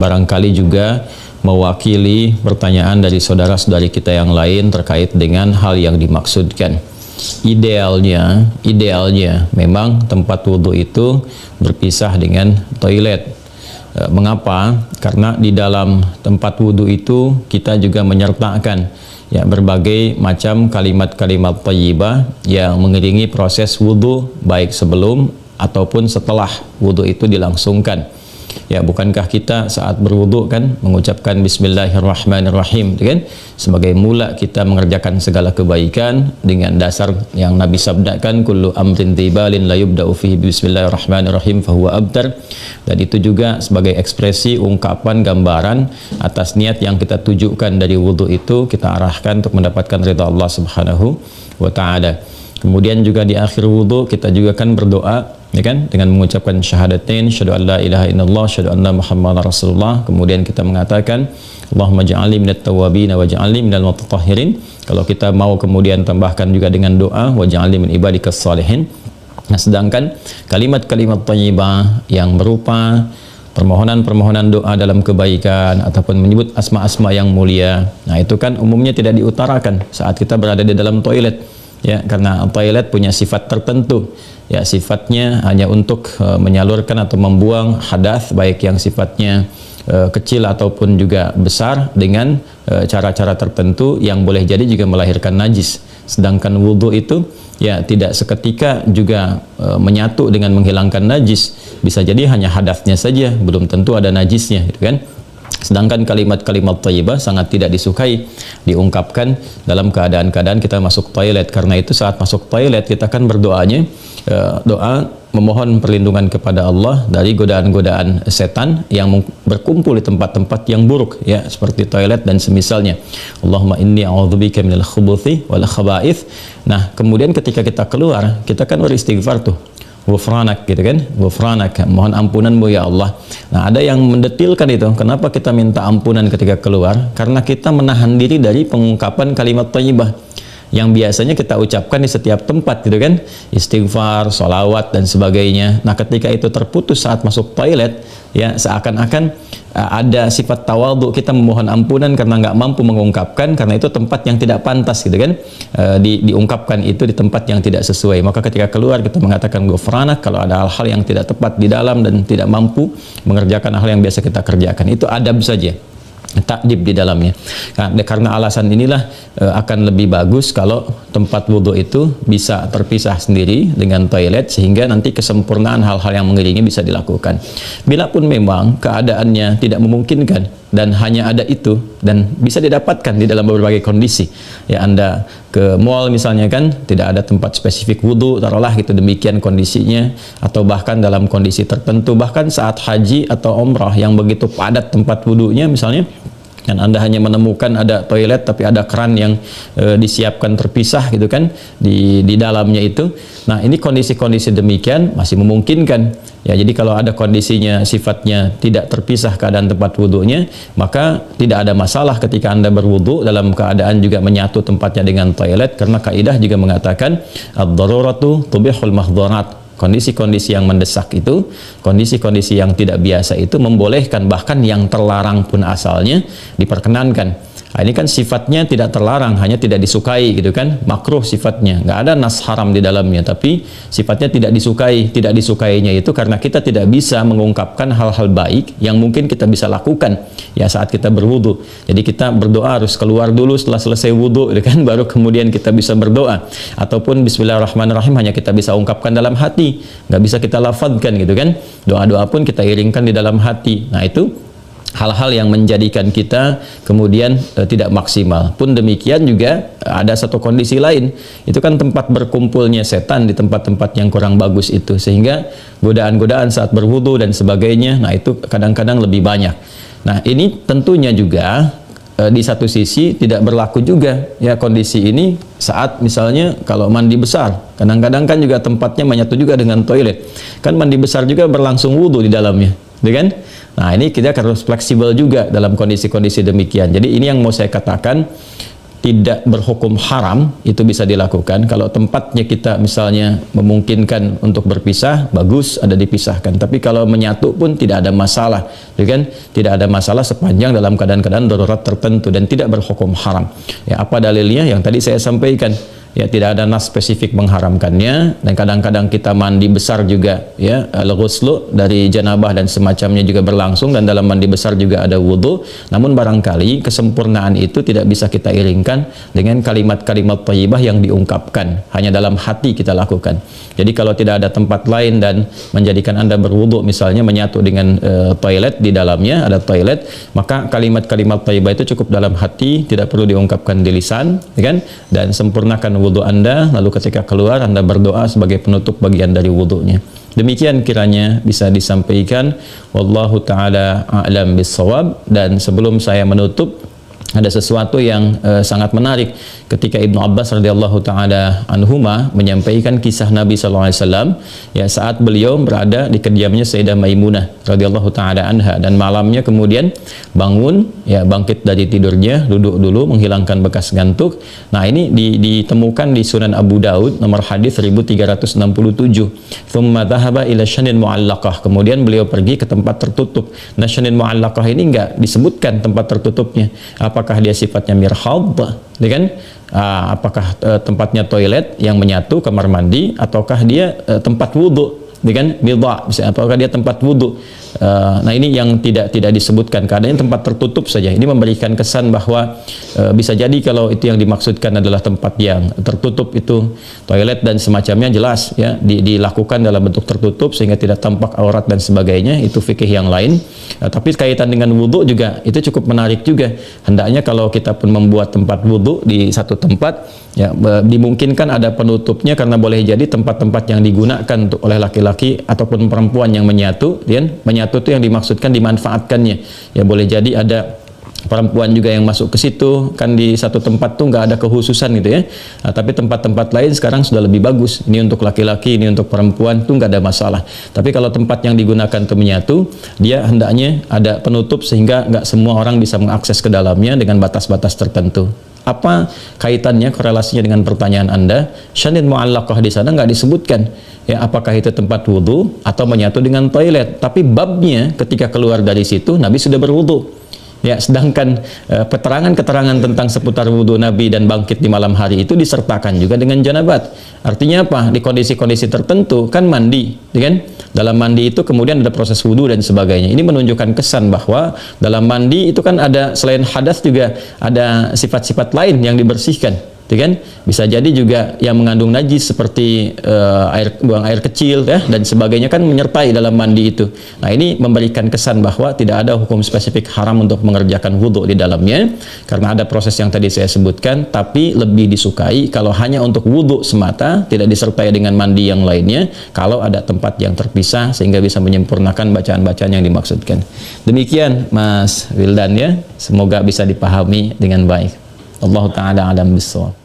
barangkali juga mewakili pertanyaan dari saudara-saudari kita yang lain terkait dengan hal yang dimaksudkan. Idealnya memang tempat wudhu itu berpisah dengan toilet. Mengapa? Karena di dalam tempat wudhu itu kita juga menyertakan ya berbagai macam kalimat-kalimat thayyibah yang mengiringi proses wudhu, baik sebelum ataupun setelah wudhu itu dilangsungkan. Ya, bukankah kita saat berwudu kan mengucapkan bismillahirrahmanirrahim, kan? Sebagai mula kita mengerjakan segala kebaikan dengan dasar yang Nabi sabdakan, kullu amrin tibalin la yubda'u fihi bismillahirrahmanirrahim fahuwa abtar. Dan itu juga sebagai ekspresi ungkapan gambaran atas niat yang kita tujukan dari wudu itu, kita arahkan untuk mendapatkan ridha Allah Subhanahu wa taala. Kemudian juga di akhir wudu kita juga kan berdoa, ya kan, dengan mengucapkan syahadatain, syahadu an la ilaha illallah, syahadu anna muhammadar rasulullah. Kemudian kita mengatakan Allahumma ja'alni minat tawwabin wa ja'alni minal mutatahhirin. Kalau kita mau kemudian tambahkan juga dengan doa wa ja'alni min ibadikas salihin. Nah, sedangkan kalimat-kalimat thayyibah yang berupa permohonan-permohonan doa dalam kebaikan ataupun menyebut asma-asma yang mulia, nah itu kan umumnya tidak diutarakan saat kita berada di dalam toilet. Ya, karena toilet punya sifat tertentu. Ya, sifatnya hanya untuk menyalurkan atau membuang hadas, baik yang sifatnya kecil ataupun juga besar, dengan cara-cara tertentu yang boleh jadi juga melahirkan najis. Sedangkan wudhu itu ya tidak seketika juga menyatu dengan menghilangkan najis. Bisa jadi hanya hadasnya saja, belum tentu ada najisnya, gitu kan. Sedangkan kalimat-kalimat thayyibah sangat tidak disukai diungkapkan dalam keadaan-keadaan kita masuk toilet. Karena itu saat masuk toilet kita kan berdoanya doa memohon perlindungan kepada Allah dari godaan-godaan setan yang berkumpul di tempat-tempat yang buruk, ya, seperti toilet dan semisalnya. Allahumma inni a'udzubika minal khubuthi wal khaba'ith. Nah, kemudian ketika kita keluar, kita kan beristighfar tuh. Ghufranak, gitu kan, ghufranak, mohon ampunanmu ya Allah. Nah, ada yang mendetilkan itu, kenapa kita minta ampunan ketika keluar? Karena kita menahan diri dari pengungkapan kalimat thayyibah yang biasanya kita ucapkan di setiap tempat, gitu kan, istighfar, sholawat dan sebagainya. Nah, ketika itu terputus saat masuk toilet, ya seakan-akan ada sifat tawadhu, kita memohon ampunan karena nggak mampu mengungkapkan, karena itu tempat yang tidak pantas, gitu kan, diungkapkan itu di tempat yang tidak sesuai. Maka ketika keluar kita mengatakan ghufranak kalau ada hal-hal yang tidak tepat di dalam dan tidak mampu mengerjakan hal yang biasa kita kerjakan. Itu adab saja, takdib di dalamnya. Karena alasan inilah akan lebih bagus kalau tempat wudhu itu bisa terpisah sendiri dengan toilet, sehingga nanti kesempurnaan hal-hal yang mengiringi bisa dilakukan. Bila pun memang keadaannya tidak memungkinkan dan hanya ada itu, dan bisa didapatkan di dalam berbagai kondisi, ya, Anda ke mall misalnya kan, tidak ada tempat spesifik wudhu, taruhlah gitu, demikian kondisinya, atau bahkan dalam kondisi tertentu, bahkan saat haji atau umrah yang begitu padat tempat wudhunya misalnya, dan Anda hanya menemukan ada toilet tapi ada keran yang disiapkan terpisah, gitu kan, di dalamnya itu. Nah, ini kondisi-kondisi demikian masih memungkinkan. Ya, jadi kalau ada kondisinya sifatnya tidak terpisah keadaan tempat wudhunya, maka tidak ada masalah ketika Anda berwudhu dalam keadaan juga menyatu tempatnya dengan toilet, karena kaidah juga mengatakan ad-daruratu tubihul mahdharat. Kondisi-kondisi yang mendesak itu, kondisi-kondisi yang tidak biasa itu membolehkan, bahkan yang terlarang pun asalnya diperkenankan. Nah, ini kan sifatnya tidak terlarang, hanya tidak disukai, gitu kan, makruh sifatnya, nggak ada nas haram di dalamnya, tapi sifatnya tidak disukai. Tidak disukainya itu karena kita tidak bisa mengungkapkan hal-hal baik yang mungkin kita bisa lakukan ya saat kita berwudu. Jadi kita berdoa harus keluar dulu setelah selesai wudu, gitu kan, baru kemudian kita bisa berdoa. Ataupun bismillahirrahmanirrahim hanya kita bisa ungkapkan dalam hati, nggak bisa kita lafadzkan, gitu kan. Doa-doa pun kita iringkan di dalam hati. Nah, itu hal-hal yang menjadikan kita kemudian tidak maksimal. Pun demikian juga ada satu kondisi lain, itu kan tempat berkumpulnya setan di tempat-tempat yang kurang bagus itu, sehingga godaan-godaan saat berwudu dan sebagainya, nah itu kadang-kadang lebih banyak. Nah, ini tentunya juga di satu sisi tidak berlaku juga ya kondisi ini saat misalnya kalau mandi besar. Kadang-kadang kan juga tempatnya menyatu juga dengan toilet, kan mandi besar juga berlangsung wudu di dalamnya, gitu kan. Nah, ini kita harus fleksibel juga dalam kondisi-kondisi demikian. Jadi ini yang mau saya katakan, tidak berhukum haram, itu bisa dilakukan. Kalau tempatnya kita misalnya memungkinkan untuk berpisah, bagus, ada dipisahkan. Tapi kalau menyatu pun tidak ada masalah, ya kan? Tidak ada masalah sepanjang dalam keadaan-keadaan darurat tertentu dan tidak berhukum haram. Ya, apa dalilnya? Yang tadi saya sampaikan. Ya, tidak ada nas spesifik mengharamkannya, dan kadang-kadang kita mandi besar juga, ya, al-ghuslu dari janabah dan semacamnya juga berlangsung, dan dalam mandi besar juga ada wudu. Namun barangkali kesempurnaan itu tidak bisa kita iringkan dengan kalimat-kalimat thayyibah yang diungkapkan, hanya dalam hati kita lakukan. Jadi kalau tidak ada tempat lain dan menjadikan Anda berwudu, misalnya menyatu dengan toilet, di dalamnya ada toilet, maka kalimat-kalimat thayyibah itu cukup dalam hati, tidak perlu diungkapkan di lisan, ya kan? Dan sempurnakan wudu Anda, lalu ketika keluar Anda berdoa sebagai penutup bagian dari wudunya. Demikian kiranya bisa disampaikan. Wallahu taala a'lam bissawab. Dan sebelum saya menutup, ada sesuatu yang sangat menarik ketika Ibnu Abbas radhiyallahu taala anhuma menyampaikan kisah Nabi sallallahu alaihi wasallam, ya, saat beliau berada di kediamannya Sayyidah Maimunah radhiyallahu taala anha, dan malamnya kemudian bangun, ya, bangkit dari tidurnya, duduk dulu menghilangkan bekas ngantuk. Nah, ini ditemukan di Sunan Abu Daud nomor hadis 1367. Tsumma dhahaba ila syanin mu'allaqah. Kemudian beliau pergi ke tempat tertutup. Nah, syanin mu'allaqah ini enggak disebutkan tempat tertutupnya. Apakah dia sifatnya mirhad, ya kan? Apakah tempatnya toilet yang menyatu, kamar mandi, ataukah dia tempat wudhu, ya kan? Bidha, apakah dia tempat wudhu? Nah, ini yang tidak disebutkan, keadaannya tempat tertutup saja. Ini memberikan kesan bahwa bisa jadi kalau itu yang dimaksudkan adalah tempat yang tertutup, itu toilet dan semacamnya, jelas, ya, dilakukan dalam bentuk tertutup sehingga tidak tampak aurat dan sebagainya, itu fikih yang lain. Tapi kaitan dengan wudhu juga itu cukup menarik juga. Hendaknya kalau kita pun membuat tempat wudhu di satu tempat, ya, dimungkinkan ada penutupnya, karena boleh jadi tempat-tempat yang digunakan untuk oleh laki-laki ataupun perempuan yang menyatu, ya, menyatu itu yang dimaksudkan dimanfaatkannya. Ya, boleh jadi ada perempuan juga yang masuk ke situ, kan di satu tempat tuh nggak ada kekhususan gitu, ya. Nah, tapi tempat-tempat lain sekarang sudah lebih bagus. Ini untuk laki-laki, ini untuk perempuan, tuh nggak ada masalah. Tapi kalau tempat yang digunakan untuk menyatu, dia hendaknya ada penutup sehingga nggak semua orang bisa mengakses ke dalamnya dengan batas-batas tertentu. Apa kaitannya, korelasinya dengan pertanyaan Anda? Syanin mu'allaqah di sana nggak disebutkan, ya, apakah itu tempat wudhu atau menyatu dengan toilet. Tapi babnya ketika keluar dari situ Nabi sudah berwudhu. Ya, sedangkan keterangan-keterangan tentang seputar wudhu Nabi dan bangkit di malam hari itu disertakan juga dengan janabat. Artinya apa? Di kondisi-kondisi tertentu kan mandi, ya kan? Dalam mandi itu kemudian ada proses wudhu dan sebagainya. Ini menunjukkan kesan bahwa dalam mandi itu kan ada, selain hadas juga ada sifat-sifat lain yang dibersihkan, ya kan? Bisa jadi juga yang mengandung najis seperti buang air kecil, ya, dan sebagainya kan menyertai dalam mandi itu. Nah, ini memberikan kesan bahwa tidak ada hukum spesifik haram untuk mengerjakan wudhu di dalamnya, karena ada proses yang tadi saya sebutkan. Tapi lebih disukai kalau hanya untuk wudhu semata, tidak disertai dengan mandi yang lainnya, kalau ada tempat yang terpisah sehingga bisa menyempurnakan bacaan-bacaan yang dimaksudkan. Demikian Mas Wildan, ya, semoga bisa dipahami dengan baik. Allah taala alam bissawab.